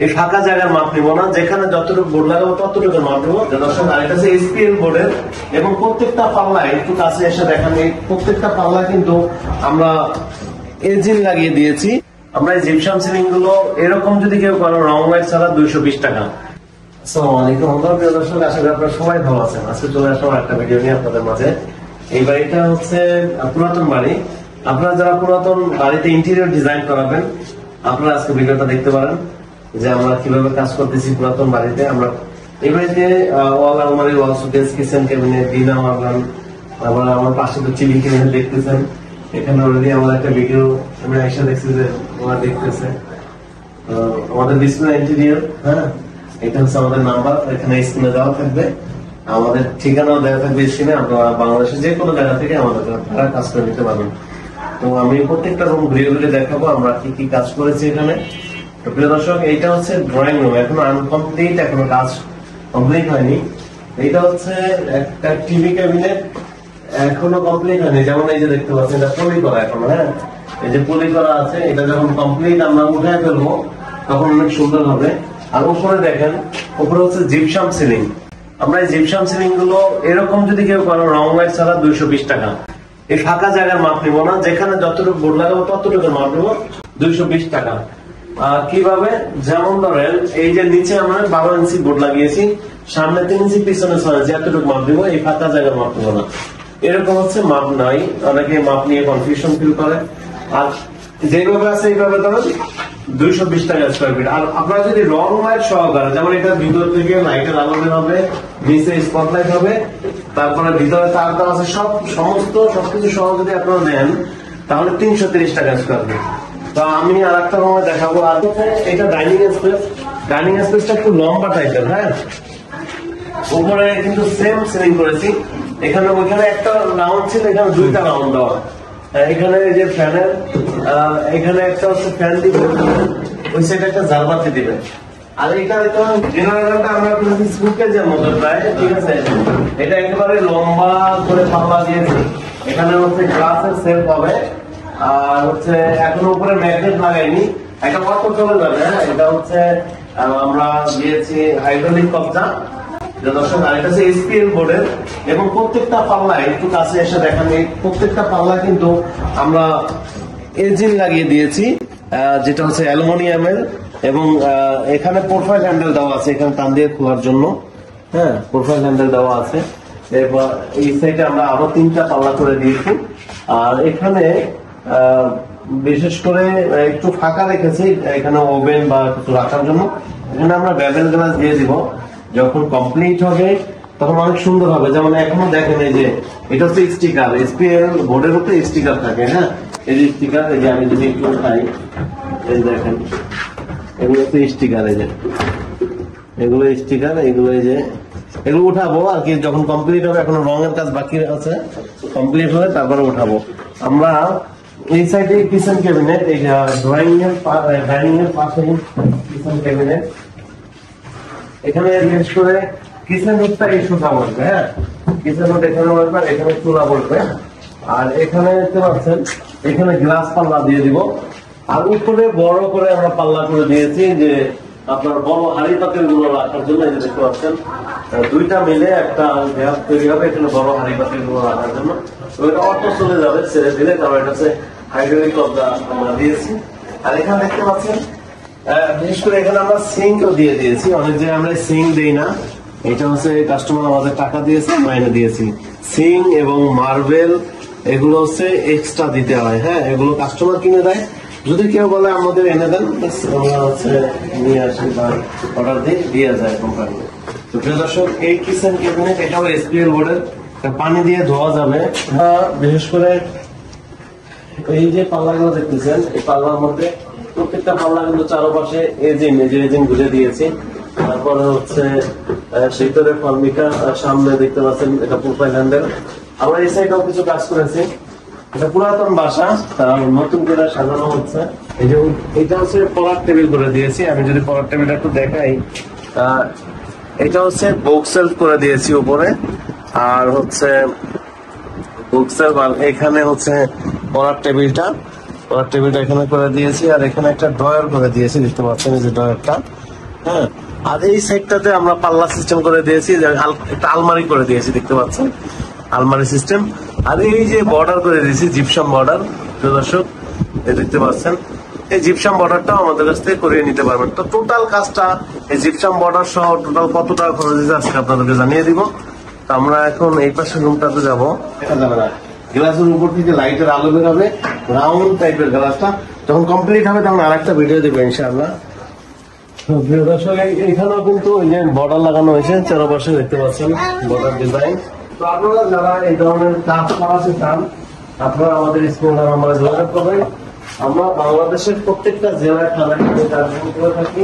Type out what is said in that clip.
এই ফাঁকা জায়গার মাপ নিব না, যেখানে যতটুকু বোর্ড লাগাবো ততটুকু মাপ নেবো। দর্শক আর এটা হচ্ছে এসপিএল বোর্ডের, এবং প্রত্যেকটা পাল্লায় একটু কাছে এসে দেখেন প্রত্যেকটা পাল্লা কিন্তু আমরা এজিন লাগিয়ে দিয়েছি। আমরা এই জিপসাম সিলিং গুলো এরকম যদি কেউ করো রং লাইট ছাড়া 220 টাকা। আসসালামু আলাইকুম প্রিয় দর্শক, আশা করি আপনারা সবাই ভালো আছেন। আজকে চলে আসলাম একটা ভিডিও নিয়ে আপনাদের মাঝে। এই বাড়িটা হচ্ছে পুরাতন বাড়ি। আপনারা যারা পুরাতন বাড়িতে ইন্টেরিয়র ডিজাইন করাবেন, আপনারা আজকে ভিডিওটা দেখতে পারেন যে আমরা কিভাবে কাজ করতেছি পুরাতন বাড়িতে। আমরা এই বাড়িতে ওয়াল আলমারি, ওয়াল শোকেস, কিচেন ক্যাবিনেট, ডিনা মারলাম। আবার আমার পাশে তো চিলিং ক্যাবিনেট দেখতেছেন। এখানে অলরেডি আমার একটা ভিডিও আমরা এসে দেখছি যে ওরা দেখতেছে। আমাদের ডিসপ্লে ইন্টেরিয়র, হ্যাঁ, এটা হচ্ছে আমাদের নাম্বার, এখানে স্ক্রিনে দেওয়া থাকবে। আমাদের ঠিকানাও দেওয়া থাকবে স্ক্রিনে। আপনারা বাংলাদেশের যে কোনো জায়গা থেকে আমাদের কাজ করে নিতে পারবেন। তো আমি প্রত্যেকটা রুম ঘুরে ঘুরে দেখাবো আমরা কি কি কাজ করেছি এখানে। তো প্রিয় দর্শক, এইটা হচ্ছে ড্রয়িং রুম, এখনো আনকমপ্লিট, এখনো কাজ কমপ্লিট হয়নি। এইটা হচ্ছে একটা টিভি ক্যাবিনেট, এখনো কমপ্লিট হয়নি। যেমন এই যে দেখতে পাচ্ছেন, এটা পলি করা এখনো, হ্যাঁ, এই যে পলি করা আছে। এটা যখন কমপ্লিট আমরা উঠায় ফেলবো তখন অনেক সুন্দর হবে। আর উপরে দেখেন, উপরে হচ্ছে জিপসাম সিলিং। আমরা এই জিপসাম সিলিং গুলো এরকম যদি কেউ করো রং লাইট ছাড়া 220 টাকা। এই ফাঁকা জায়গার মাপ নিব না, যেখানে যতটুকু বোর্ড লাগাবো ততটুকু মাপ নেবো, 220 টাকা। কিভাবে? যেমন ধরেন এই যে নিচে আমরা 12 ইঞ্চি বোর্ড লাগিয়েছি, সামনে 3 ইঞ্চি, পিছনে 6 ইঞ্চি, এতটুকু মাপ দিব। এই ফাঁকা জায়গার মাপ নেবো না। এরকম হচ্ছে মাপ নাই, অনেকে মাপ নিয়ে কনফিউশন ফিল করে। আর যেভাবে আছে এইভাবে ধরেন 220 টাকা স্কোয়ার ফিট। আর আপনারা যদি রং লাইট সহকারে, যেমন এটা ভিতর থেকে লাইটের আলো বের হবে, নিচে স্পটলাইট হবে, তারপরে ভিতরে তার দেওয়া আছে, সবকিছু সহ যদি আপনারা নেন তাহলে 330 টাকা স্কোয়ার ফিট। তো আমি আর একটা রুমে দেখাবো। আর এটা ডাইনিং স্পেস। ডাইনিং স্পেসটা একটু লম্বা টাইপের, হ্যাঁ। উপরে কিন্তু সেম সিলিং করেছি। এখানে ওইখানে একটা রাউন্ড ছিল, এখানে 2টা রাউন্ড দেওয়া। এখানে যে ফ্যানের, এখানে একটা হচ্ছে ফ্যান দিবে, ওই সাইডে একটা জারবাতি দিবে। আর এটা জেনারেটরটা আমরা স্কুকেজের মতো প্রায়, ঠিক আছে। এটা একেবারে লম্বা করে পাল্লা দিয়েছি। এখানে হচ্ছে গ্লাসের সেলফ হবে। আর হচ্ছে এখনো উপরে ম্যাগনেট লাগাইনি, একটা অটো চলে যাবে, হ্যাঁ। এটা হচ্ছে আমরা দিয়েছি হাইড্রোলিক কবজা। দর্শক, আর এটা হচ্ছে এসপিএল বোর্ডের, এবং প্রত্যেকটা পাল্লায় একটু কাছে এসে দেখেন, প্রত্যেকটা পাল্লা কিন্তু আমরা এজিন লাগিয়ে দিয়েছি, যেটা হচ্ছে অ্যালুমিনিয়ামের। এবং এখানে প্রোফাইল হ্যান্ডেল দেওয়া আছে, এখানে টান দিয়ে খোলার জন্য, হ্যাঁ, প্রোফাইল হ্যান্ডেল দেওয়া আছে। এবার এই সাইডে আমরা আরো 3টা পাল্লা করে দিয়েছি। আর এখানে বিশেষ করে একটু ফাঁকা রেখেছি, এখানে ওভেন বা কিছু রাখার জন্য। এখানে আমরা বেভেল গ্লাস দিয়ে দিব। যখন কমপ্লিট হবে তখন অনেক সুন্দর হবে। যেমন এখনো দেখেন, এই যে এটা হচ্ছে স্টিকার, এসপিএল বোর্ডের উপরে স্টিকার থাকে, হ্যাঁ। এই যে স্টিকার, এই যে আমি যদি একটু উঠাই, এই দেখেন, এগুলো হচ্ছে স্টিকার। এই যে এগুলো স্টিকার, এগুলো এই যে এগুলো উঠাবো আর কি যখন কমপ্লিট হবে। এখনো রঙের কাজ বাকি আছে, কমপ্লিট হলে তারপরে উঠাবো। আমরা এই সাইডে কিচেন ক্যাবিনেট, এই ডাইনিং এর পাশে কিচেন ক্যাবিনেট। এখানে বিশেষ করে কিচেন রুটটা এই সোজা বলবে, হ্যাঁ, কিচেন রুট এখানে বলবে, এখানে চুলা বলবে। আর এখানে দেখতে পাচ্ছেন, এখানে গ্লাস পাল্লা দিয়ে দিব। আর উপরে বড় করে আমরা পাল্লা করে দিয়েছি, যে আপনার বড় হাড়ি পাতিল গুলো রাখার জন্য। এই যে দেখতে পাচ্ছেন, 2টা মিলে একটা গ্যাপ তৈরি হবে এখানে বড় হাড়ি পাতিল গুলো রাখার জন্য। ওইটা অটো চলে যাবে ছেড়ে দিলে, কারণ এটা হচ্ছে হাইড্রোলিক কবজা আমরা দিয়েছি। আর এখানে দেখতে পাচ্ছেন, বিশেষ করে এখানে আমরা সিঙ্কও দিয়ে দিয়েছি। অনেক জায়গায় আমরা সিঙ্ক দিই না, এটা হচ্ছে কাস্টমার আমাদের টাকা দিয়েছে, আমরা এনে দিয়েছি। সিঙ্ক এবং মার্বেল এগুলো হচ্ছে এক্সট্রা দিতে হয়, হ্যাঁ, এগুলো কাস্টমার কিনে দেয়। যদি কেউ বলে আমাদের এনে দেন, আমরা হচ্ছে নিয়ে আসি বা অর্ডার দিয়ে যায় কোম্পানি। তো প্রিয় দর্শক, এই কিচেন ক্যাবিনেট, এটাও এসপিএল বোর্ডের, পানি দিয়ে ধোয়া যাবে। বিশেষ করে এই যে পাল্লাগুলো দেখতেছেন, এই পাল্লার মধ্যে প্রত্যেকটা পাল্লা কিন্তু চারপাশে এজিন ঘুরে দিয়েছি। তারপরে হচ্ছে ভিতরে ফর্মিকা, সামনে দেখতে পাচ্ছেন এটা প্রোফাইল হ্যান্ডেল। আমরা এই সাইডেও কিছু কাজ করেছি। এটা পুরাতন বাসা, নতুন করে সাজানো হচ্ছে। এই যে এটা হচ্ছে পলার টেবিল করে দিয়েছি। আমি যদি পলার টেবিলটা একটু দেখাই, এটা হচ্ছে বুক সেলফ করে দিয়েছি উপরে। আর হচ্ছে বুক সেলফ, আর এখানে হচ্ছে পলার টেবিলটা এখানে করে দিয়েছি। আর এখানে একটা ড্রয়ার করে দিয়েছি, দেখতে পাচ্ছেন এই যে ড্রয়ারটা। হ্যাঁ, আর এই সাইডটাতে আমরা পাল্লা সিস্টেম করে দিয়েছি, একটা আলমারি করে দিয়েছি, দেখতে পাচ্ছেন আলমারি সিস্টেম। আর এই যে বর্ডার করে দিয়েছি জিপসাম বর্ডার, দর্শক এই দেখতে পাচ্ছেন, এই জিপসাম বর্ডারটাও আমাদের কাছ থেকে করিয়ে নিতে পারবেন। তো টোটাল কাজটা এই জিপসাম বর্ডার সহ টোটাল কত টাকা খরচ হয়েছে আজকে আপনাদেরকে জানিয়ে দিব। তো আমরা এখন এই পাশের রুমটাতে যাবো। দেখা যাবে না, গ্লাসের উপর থেকে লাইটের আলো বেরোবে, রাউন্ড টাইপের গ্লাসটা। যখন কমপ্লিট হবে তখন আরেকটা ভিডিও দেবো ইনশাআল্লাহ। প্রিয় দর্শক, এখানেও কিন্তু ওই যে বর্ডার লাগানো হয়েছে চারপাশে, দেখতে পাচ্ছেন বর্ডার ডিজাইন। তো আপনারা যারা এই ধরনের কাজ করাতে চান, আপনারা আমাদের স্কুল নাম্বারে যোগাযোগ করবেন। আমরা বাংলাদেশের প্রত্যেকটা জেলায় কাজ করে থাকি।